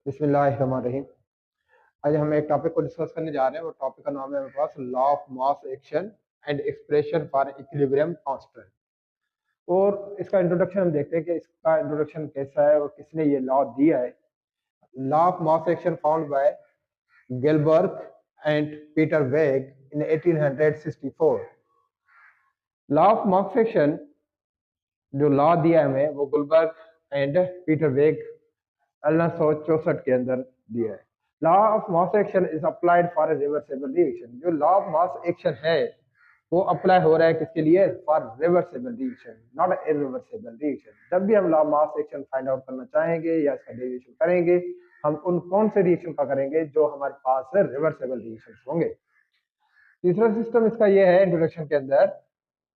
बिस्मिल्लाहिर्रहमानिर्रहीम। आज हम एक टॉपिक को डिस्कस करने जा रहे हैं। वो टॉपिक का नाम है मेरे पास law of mass action and expression for equilibrium constant. और इसका इंट्रोडक्शन हम देखते हैं कि इसका इंट्रोडक्शन कैसा है और किसने ये लॉ दिया है। Law of mass action found by Guldberg and Peter Waage in 1864। Law of mass action जो लॉ दिया है हमें वो गुलबर्ग एंड पीटर वेग 1864 के अंदर दिया है। Law of mass action is applied for reversible reaction. जो लॉ ऑफ मास एक्शन है वो अप्लाई हो रहा है किसके लिए? For reversible reaction, not irreversible reaction. जब भी हम law of mass action find out करना चाहेंगे या इसका डेरिवेशन करेंगे, हम उन कौन से रिएक्शन का करेंगे जो हमारे पास रिवर्सेबल रिएक्शन होंगे। तीसरा सिस्टम इसका यह है इंट्रोडक्शन के अंदर,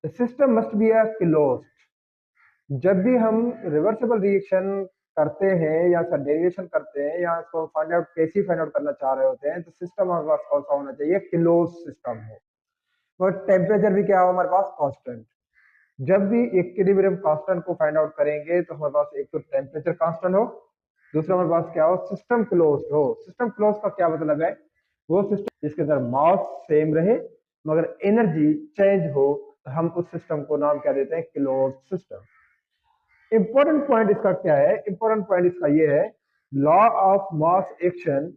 the system must be a closed. जब भी हम रिवर्सेबल रिएक्शन करते हैं या इसका डेरिवेशन करते हैं या इसको फाइंड आउट कैसे फाइंड आउट करना चाह रहे होते हैं, तो सिस्टम हमारे पास कौन सा होना चाहिए? क्लोज सिस्टम हो। और टेम्परेचर भी क्या हो हमारे पास? कांस्टेंट। जब भी इक्विलिब्रियम कांस्टेंट को फाइंड आउट करेंगे तो हमारे पास एक तो टेम्परेचर कांस्टेंट हो, दूसरा हमारे पास क्या हो? सिस्टम क्लोज हो। सिस्टम क्लोज का क्या मतलब है? वो सिस्टम जिसके अंदर मास सेम रहे मगर एनर्जी चेंज हो, तो हम उस सिस्टम को नाम क्या देते हैं? Close system. इंपॉर्टेंट पॉइंट इसका क्या है? इंपॉर्टेंट पॉइंट इसका ये है, law of mass action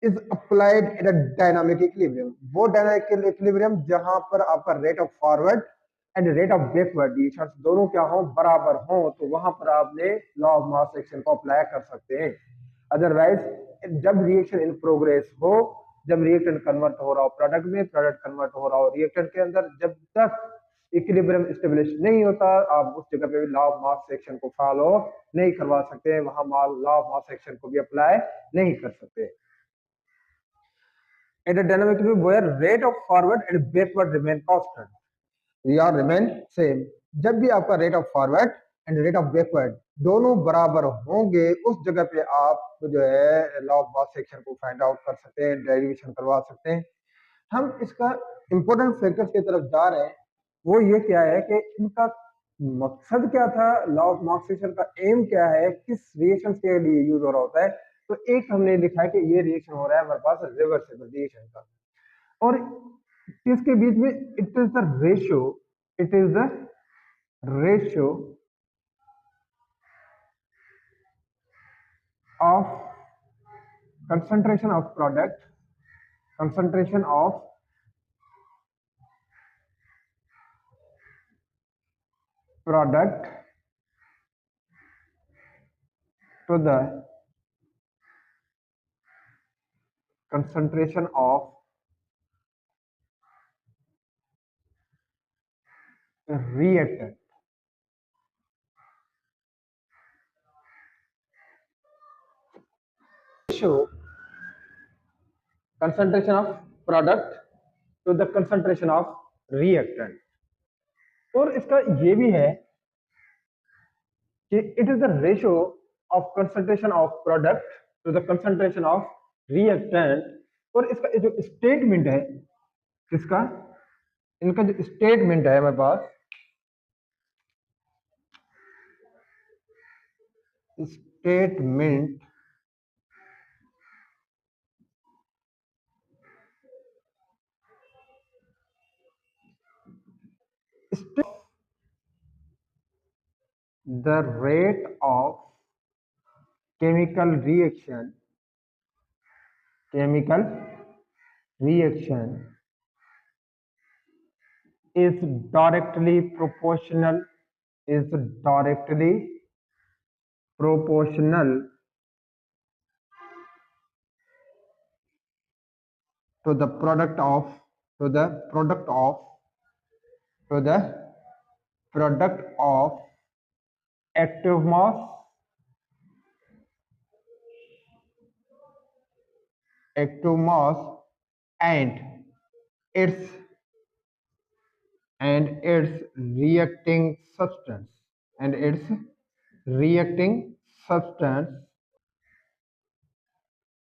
is applied in a dynamic equilibrium. वो डायनामिक इक्विलिब्रियम जहां पर आपका rate of forward and rate of backward दोनों क्या हो? बराबर हो, तो वहां पर आपने लॉ ऑफ मास एक्शन को अप्लाई कर सकते हैं। अदरवाइज जब रिएक्शन इन प्रोग्रेस हो, जब रिएक्टेंट कन्वर्ट हो रहा हो प्रोडक्ट में, प्रोडक्ट कन्वर्ट हो रहा हो रिएक्टेंट के अंदर, जब तक इक्विलिब्रियम स्टेब्लिश नहीं होता, आप उस जगह पे भी लॉ ऑफ मास एक्शन को फॉलो नहीं करवा सकते, वहां लॉ ऑफ मास एक्शन को भी अप्लाई नहीं कर सकते। At a dynamic equilibrium where rate of forward and backward remain constant, या remain same। जब भी आपका rate of forward and rate of backward दोनों बराबर होंगे, उस जगह पे आप जो है लॉ ऑफ मास सेक्शन को फाइंड आउट कर सकते हैं, डेरिवेशन करवा सकते हैं। हम इसका इंपॉर्टेंट फैक्टर्स की तरफ जा रहे हैं। वो ये क्या है कि इनका मकसद क्या था, लॉ ऑफ मास सेक्शन का एम क्या है, किस रिएक्शन के लिए यूज हो रहा होता है। तो एक हमने लिखा है कि ये रिएक्शन हो रहा है हमारे पास रिवर्सेबल रिएक्शन का, और इसके बीच में it is the ratio, it is the ratio of concentration of product, concentration of product to the concentration of reactant। ratio concentration of product to the concentration of reactant। और इसका ये भी है कि it is the ratio of concentration of product to the concentration of reactant. और इसका जो statement है, किसका? इनका जो स्टेटमेंट है हमारे पास, statement the rate of chemical reaction is directly proportional is directly proportional to the product of to the product of to the product of active mass and its reacting substance and its reacting substance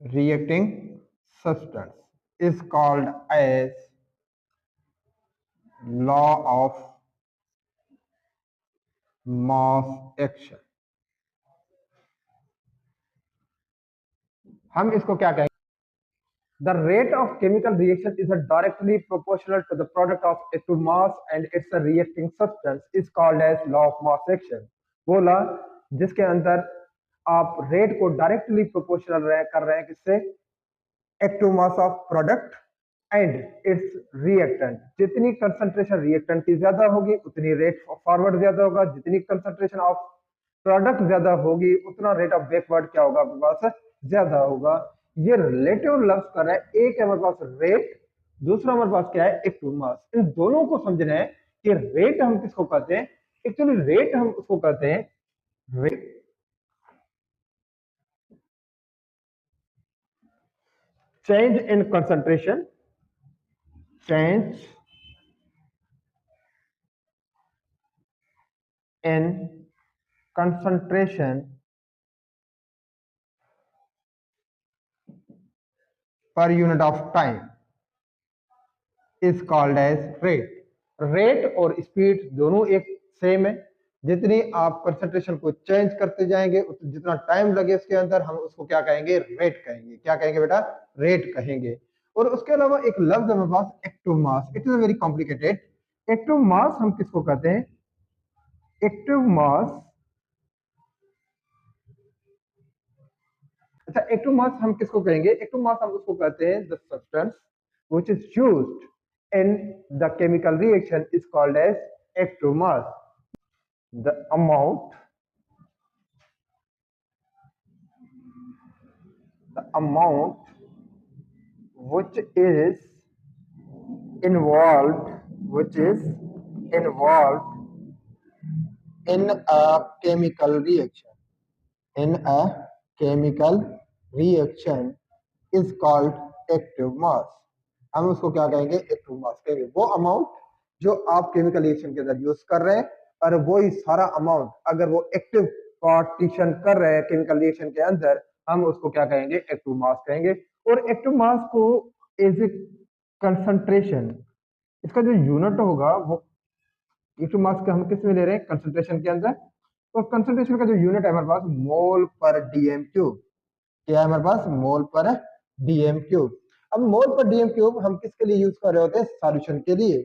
reacting substance is called as law of mass action। हम इसको क्या कहेंगे, the rate of chemical reaction is directly proportional to the product of its mass and its reacting substance is called as law of mass action। बोला जिसके अंदर आप rate को directly proportional कर रहे हैं किससे, active mass of product and it's reactant. जितनी कंसंट्रेशन रिएक्टेंट की ज्यादा होगी उतनी रेट ऑफ फॉरवर्ड ज्यादा होगा, जितनी कंसंट्रेशन ऑफ प्रोडक्ट ज्यादा होगी उतना रेट ऑफ बैकवर्ड क्या होगा आपके पास ज्यादा होगा। ये रिलेटिव लफ्ज कर रहा है, एक है हमारे पास रेट, दूसरा हमारे पास क्या है एक्टिव मास। इन दोनों को समझना है कि रेट हम किसको कहते हैं, एक्चुअली रेट हम उसको कहते हैं rate change in concentration, change in concentration per unit of time is called as rate। Rate और स्पीड दोनों एक सेम है, जितनी आप कंसंट्रेशन को चेंज करते जाएंगे जितना टाइम लगे उसके अंदर हम उसको क्या कहेंगे, रेट कहेंगे। क्या कहेंगे बेटा, रेट कहेंगे। और उसके अलावा एक लफ्ज हमारे पास active mass, it is very complicated. Active mass हम किसको कहते हैं, एक्टिव मास, अच्छा एक्टिव मास हम किसको कहेंगे, एक्टिव मास हम उसको कहते हैं the substance which is used in the chemical reaction is called as active mass। The amount which is involved in a chemical reaction is called active mass। हम उसको क्या कहेंगे, एक्टिव मास कहेंगे। वो अमाउंट जो आप केमिकल रिएक्शन के अंदर यूज कर रहे हैं और वही सारा अमाउंट अगर वो एक्टिव पार्टीशन कर रहे हैं केमिकल रिएक्शन के अंदर, हम उसको क्या कहेंगे, एक्टिव मास कहेंगे। और एक्टिव मास को एज ए कंसंट्रेशन, इसका जो यूनिट होगा वो एक्टिव मास का हम किस में ले रहे हैं, कंसंट्रेशन के अंदर। तो कंसंट्रेशन का जो यूनिट है हमारे पास मोल पर डीएम क्यूब, क्या है हमारे पास, मोल पर डीएम क्यूब। अब मोल पर डीएम क्यूब हम किसके लिए यूज कर रहे होते हैं, सॉल्यूशन के लिए।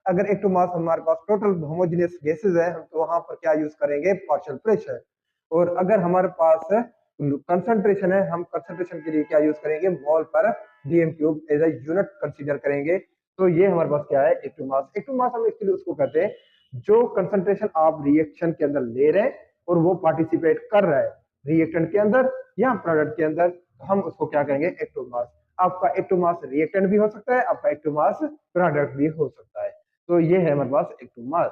अगर एक्टिव मास हमारे पास टोटल होमोजेनियस गैसेस है हम तो वहां पर क्या यूज करेंगे, पार्शियल प्रेशर। और अगर हमारे पास कंसंट्रेशन है हम कंसंट्रेशन के लिए क्या यूज करेंगे, मोल पर DM cube as a unit consider करेंगे। तो ये हमारे पास क्या है, एक्टिव मास। एक्टिव मास हम एक्चुअली उसको कहते हैं जो कंसंट्रेशन आप रिएक्शन के अंदर ले रहे हैं और वो पार्टिसिपेट कर रहा है रिएक्टेंट के अंदर या प्रोडक्ट के अंदर, हम उसको क्या कहेंगे, एक्टिव मास। आपका एक्टिव मास रिएक्टेंट भी हो सकता है, आपका एक्टिव मास प्रोडक्ट भी हो सकता है। तो ये है हमारे पास एक्टिव मास।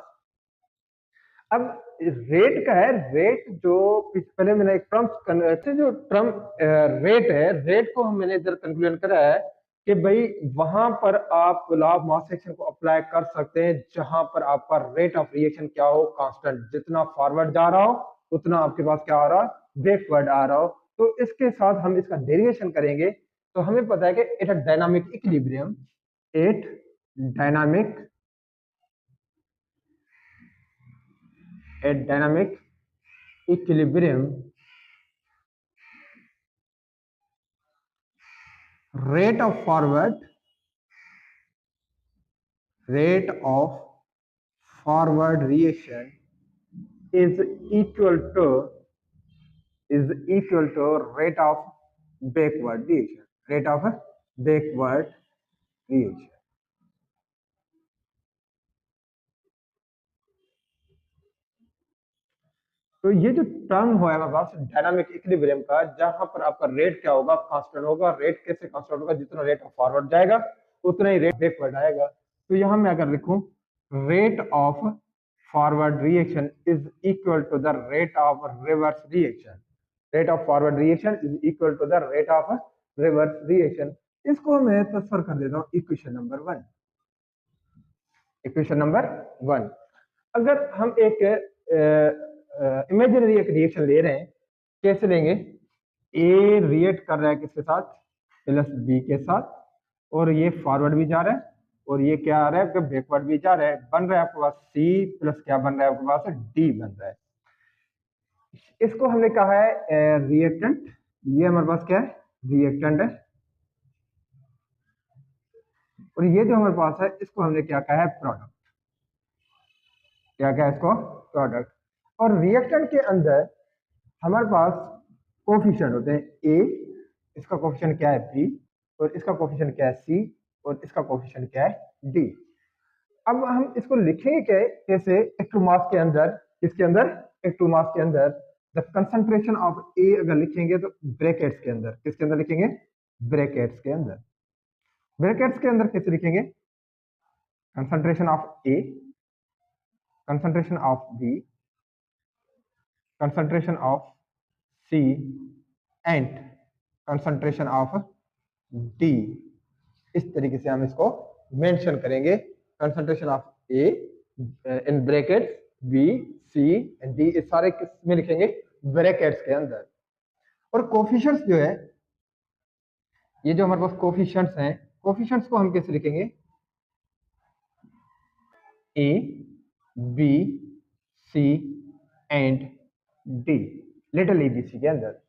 अब रेट का है, रेट जो पहले मैंने एक जो टर्म रेट है, रेट को मैंने इधर कंक्लूजन करा है कि भाई वहां पर आप लॉ ऑफ मास एक्शन को अप्लाई कर सकते हैं जहां पर आपका रेट ऑफ रिएक्शन क्या हो, कांस्टेंट। जितना फॉरवर्ड जा रहा हो उतना आपके पास क्या आ रहा है, बैकवर्ड आ रहा हो। तो इसके साथ हम इसका डेरिवेशन करेंगे तो हमें पता है कि at dynamic equilibrium, at dynamic equilibrium rate of forward reaction is equal to rate of backward reaction। तो ये जो टर्म है हमारे पास डायनामिक इक्विलिब्रियम का, जहां पर आपका रेट क्या होगा, कांस्टेंट होगा। रेट कैसे कांस्टेंट होगा, जितना रेट ऑफ फॉरवर्ड जाएगा उतना ही रेट बैकवर्ड आएगा। तो यहां मैं अगर लिखूं rate of forward reaction is equal to the rate of reverse reaction, rate of forward reaction is equal to the rate of reverse reaction. इसको मैं ट्रांसफर कर देता हूं इक्वेशन नंबर 1। अगर हम एक इमेजिनरी एक रिएक्शन ले रहे हैं, कैसे लेंगे, ए रिएक्ट कर रहा है किसके साथ, प्लस बी के साथ, और ये फॉरवर्ड भी जा रहा है और ये क्या आ रहा है, बैकवर्ड भी जा रहा है। बन रहा है आपके पास सी प्लस क्या बन रहा है आपके पास, डी बन रहा है। इसको हमने कहा है रिएक्टेंट, ये हमारे पास क्या है, रिएक्टेंट है, और ये जो हमारे पास है इसको हमने क्या कहा है, प्रोडक्ट। क्या कहा है इसको, प्रोडक्ट। और रिएक्टेंट के अंदर हमारे पास कोफिशिएंट होते हैं, ए, इसका कोफिशिएंट क्या है, बी, और इसका कोफिशिएंट क्या है, सी, और इसका कोफिशिएंट क्या है, डी। अब हम इसको लिखेंगे कैसे, एक टू मास के अंदर, किसके अंदर, एक टू मास के अंदर द कंसंट्रेशन ऑफ ए अगर लिखेंगे तो ब्रैकेट्स के अंदर, किसके अंदर लिखेंगे, ब्रैकेट्स के अंदर। ब्रैकेट्स के अंदर कैसे लिखेंगे, concentration of A, concentration of B, concentration of C and concentration of D. इस तरीके से हम इसको मेंशन करेंगे, concentration of A in brackets, B, C and D, इस सारे किस में लिखेंगे, ब्रैकेट्स के अंदर। और कोफिशिएंट्स जो है, ये जो हमारे पास कोफिशिएंट्स हैं, कोफिशिएंट्स को हम कैसे लिखेंगे, A, B, C and D, little A B C के अंदर।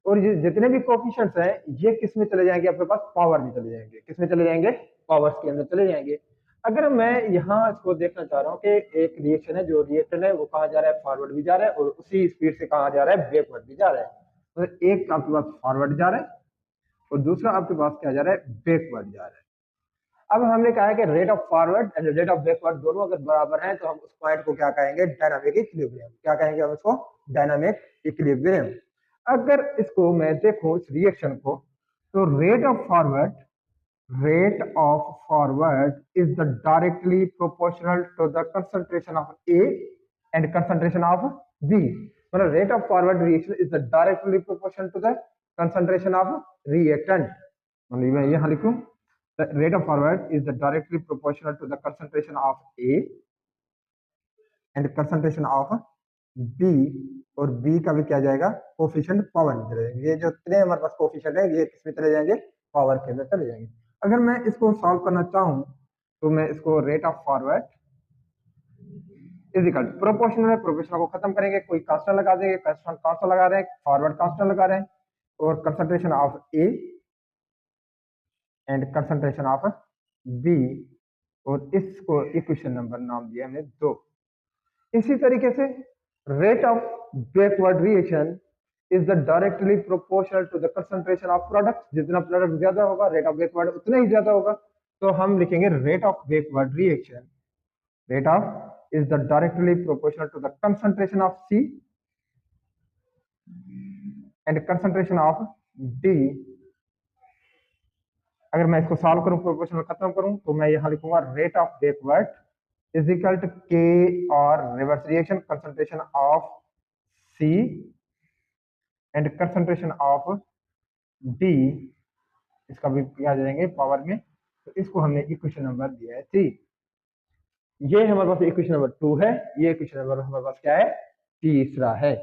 और ये जितने भी कोफिशिएंट्स हैं ये किस में चले जाएंगे, आपके पास पावर में चले जाएंगे, किस में चले जाएंगे, पावर्स के अंदर चले जाएंगे। अगर मैं यहाँ इसको देखना चाह रहा हूँ कि एक रिएक्शन है, जो रिएक्शन है वो कहाँ जा रहा है, फॉरवर्ड भी जा रहा है, और उसी स्पीड से कहाँ जा रहा है, बैकवर्ड भी जा रहा है। तो एक आपके पास फॉरवर्ड जा रहा है और दूसरा आपके पास क्या जा रहा है, बैकवर्ड जा रहा है। अब हमने कहा है कि rate of forward and rate of backward दोनों अगर बराबर हैं तो हम उस पॉइंट को क्या कहेंगे, डायनामिक इक्विलिब्रियम। क्या कहेंगे हम इसको, डायनामिक इक्विलिब्रियम। अगर इसको मैं देखूं इस रिएक्शन को, तो rate of forward is the directly proportional to the concentration of A and concentration of B. मतलब rate of forward reaction is the directly proportional to the concentration of reactant. मतलब मैं यहाँ लिखूं, the rate of forward is the directly proportional to the concentration of A and concentration of B, और B का भी क्या जाएगा, coefficient power में चले जाएंगे। ये जो इतने हमारे पास कोफिशिएंट है ये किसमें चले जाएंगे, पावर के अंदर चले जाएंगे। अगर मैं इसको सॉल्व करना चाहूं तो मैं इसको rate of forward is equal to proportional है, प्रोपोर्शनल को खत्म करेंगे, कोई कांस्टेंट लगा देंगे, कांस्टेंट लगा रहे हैं, फॉरवर्ड कांस्टेंट लगा रहे हैं, और concentration of A and concentration of B, और इसको इक्वेशन नंबर नाम दिया हमने 2। इसी तरीके से rate of backward reaction is the directly proportional to the concentration of product। जितना प्रोडक्ट ज्यादा होगा रेट ऑफ बैकवर्ड उतना ही ज्यादा होगा। तो हम लिखेंगे rate of backward reaction, rate of is the directly proportional to the concentration of C and concentration of D। अगर मैं इसको सॉल्व करूं, प्रोपोर्शनल खत्म करूं, तो मैं यहां लिखूंगा rate of backward is equal to K और reverse reaction concentration of C and concentration of D, इसका भी क्या जाएंगे पावर में। तो इसको हमने इक्वेशन नंबर दिया है 3। ये हमारे पास इक्वेशन नंबर 2 है, ये इक्वेशन नंबर हमारे पास क्या है, तीसरा है।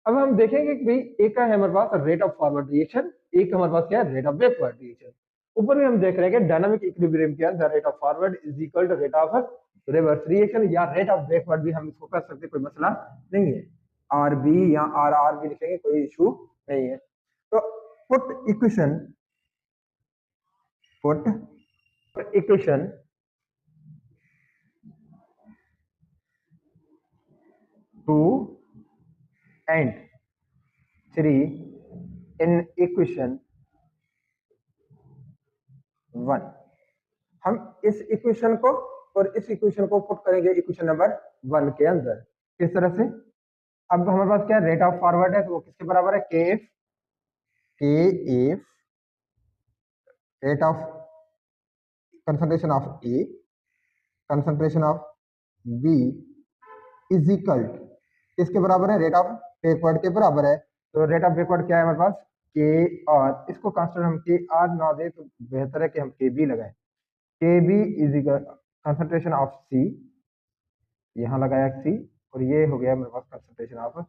अब हम देखेंगे कि भाई एक का है हमारे पास रेट ऑफ फॉरवर्ड रिएक्शन, एक हमारे पास क्या है, रेट ऑफ बैकवर्ड रिएक्शन। ऊपर में हम देख रहे हैं कि डायनामिक इक्विलिब्रियम के अंदर rate of forward is equal to rate of reverse reaction, या रेट ऑफ बैकवर्ड भी हम इसको कर सकते, कोई मसला नहीं है। आर बी या आर आर भी लिखेंगे, कोई इशू नहीं है। तो put equation 2 and 3 in equation 1। हम इस इक्वेशन को और इस इक्वेशन को पुट करेंगे इक्वेशन नंबर 1 के अंदर। किस तरह से, अब हमारे पास क्या रेट ऑफ फॉरवर्ड है, तो वो किसके बराबर है, K F rate of concentration of A concentration of B is equal किसके बराबर है, रेट ऑफ बैकवर्ड के बराबर है। तो रेट ऑफ बैकवर्ड क्या है हमारे पास, के आर, इसको कांस्टेंट हम के आर ना दे तो बेहतर है कि हम के बी लगाएं। K B is equal concentration of C, यहाँ लगाया सी, और ये हो गया मेरे पास कंसंट्रेशन ऑफ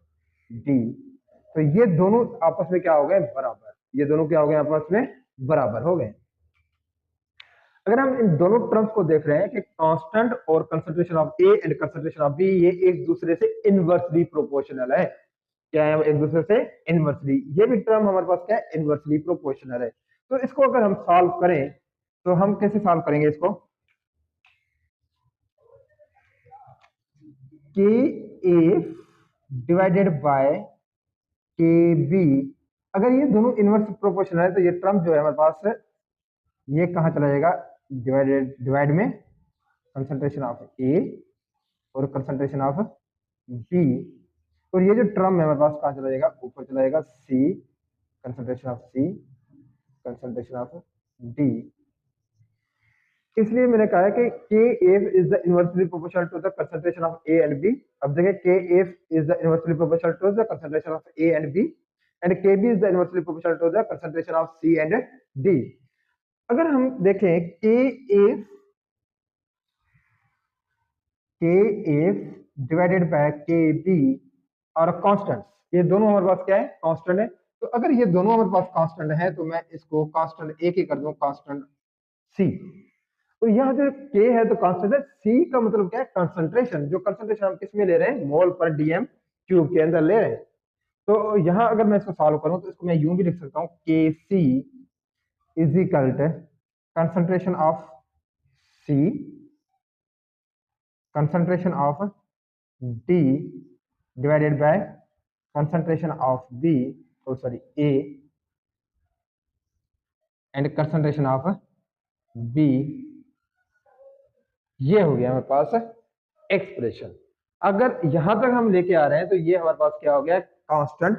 डी। तो ये दोनों आपस में क्या हो गए, बराबर। ये दोनों क्या हो गए, आपस में बराबर हो गए। अगर हम इन दोनों टर्म्स को देख रहे हैं कि कांस्टेंट और concentration of A and concentration of B, ये एक दूसरे से इनवर्सली प्रोपोर्शनल है। क्या है, एक दूसरे से इनवर्सली, ये भी टर्म हमारे पास क्या है, इनवर्सली प्रोपोर्शनल है। तो इसको अगर हम सॉल्व करें तो हम कैसे सॉल्व करेंगे इसको, के ए डिवाइडेड बाय के बी, अगर ये दोनों इनवर्स प्रोपोर्शनल है तो ये टर्म जो है हमारे पास, ये कहाँ चला जाएगा, डिवाइड में कंसंट्रेशन ऑफ ए और कंसंट्रेशन ऑफ बी, और ये जो टर्म है हमारे पास कहाँ चला जाएगा, ऊपर चला जाएगा, C concentration of C, concentration of D. इसलिए मैंने कहा है कि K F is the inversely proportional to the concentration of A and B. अब देखिए K F is the inversely proportional to the concentration of A and B, and K B is the inversely proportional to the concentration of C and D. अगर हम देखें K F divided by K B और constant, ये दोनों हमारे पास क्या है, constant है। तो अगर ये दोनों हमारे पास कांस्टेंट है तो मैं इसको कांस्टेंट ए की कर दूं कांस्टेंट सी। तो यहाँ जो के है तो कांस्टेंट है, सी का मतलब क्या है, कंसंट्रेशन, जो कंसंट्रेशन हम किस में ले रहे हैं, मोल पर डीएम क्यूब के अंदर ले रहे हैं। तो यहाँ अगर मैं इसको सॉल्व करूं तो इसको मैं यूं भी लिख सकता हूं, K C is equal to concentration of C, concentration of D divided by concentration of B, oh sorry A, and concentration of B, ये हो गया हमारे पास एक्सप्रेशन। अगर यहां तक हम लेके आ रहे हैं तो ये हमारे पास क्या हो गया, constant,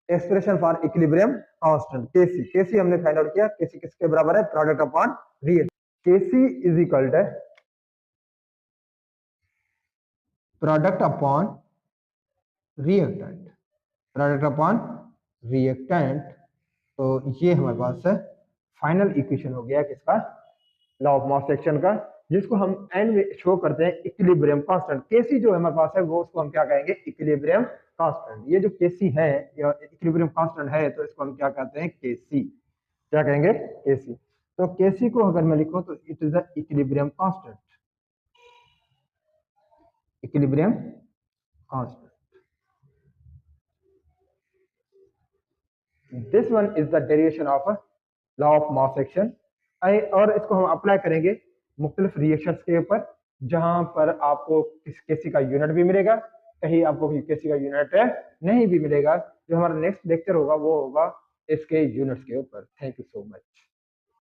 expression for equilibrium constant K C. K C हमने फाइंड आउट किया, केसी किसके बराबर है, product upon reactant. K C is equal to product upon reactant, product upon reactant. तो ये हमारे पास फाइनल इक्वेशन हो गया किसका, लॉ ऑफ मास एक्शन का, जिसको हम एंड में शो करते हैं इक्विलिब्रियम कांस्टेंट। केसी जो हमारे पास है वो उसको हम क्या कहेंगे, इक्विलिब्रियम कांस्टेंट। ये जो केसी है या इक्विलिब्रियम कांस्टेंट है तो इसको हम क्या कहते हैं, केसी, क्या कहेंगे, केसी। तो केसी को अगर मैं लिखूं तो it is the equilibrium constant, equilibrium constant. This one is the derivation of law of mass action. और इसको हम अप्लाई करेंगे मुख्तलिफ रिएक्शंस के ऊपर, जहां पर आपको इस केसी का यूनिट भी मिलेगा, कहीं आपको केसी का यूनिट नहीं भी मिलेगा। जो हमारा नेक्स्ट लेक्चर होगा वो होगा इसके यूनिट्स के ऊपर। Thank you so much.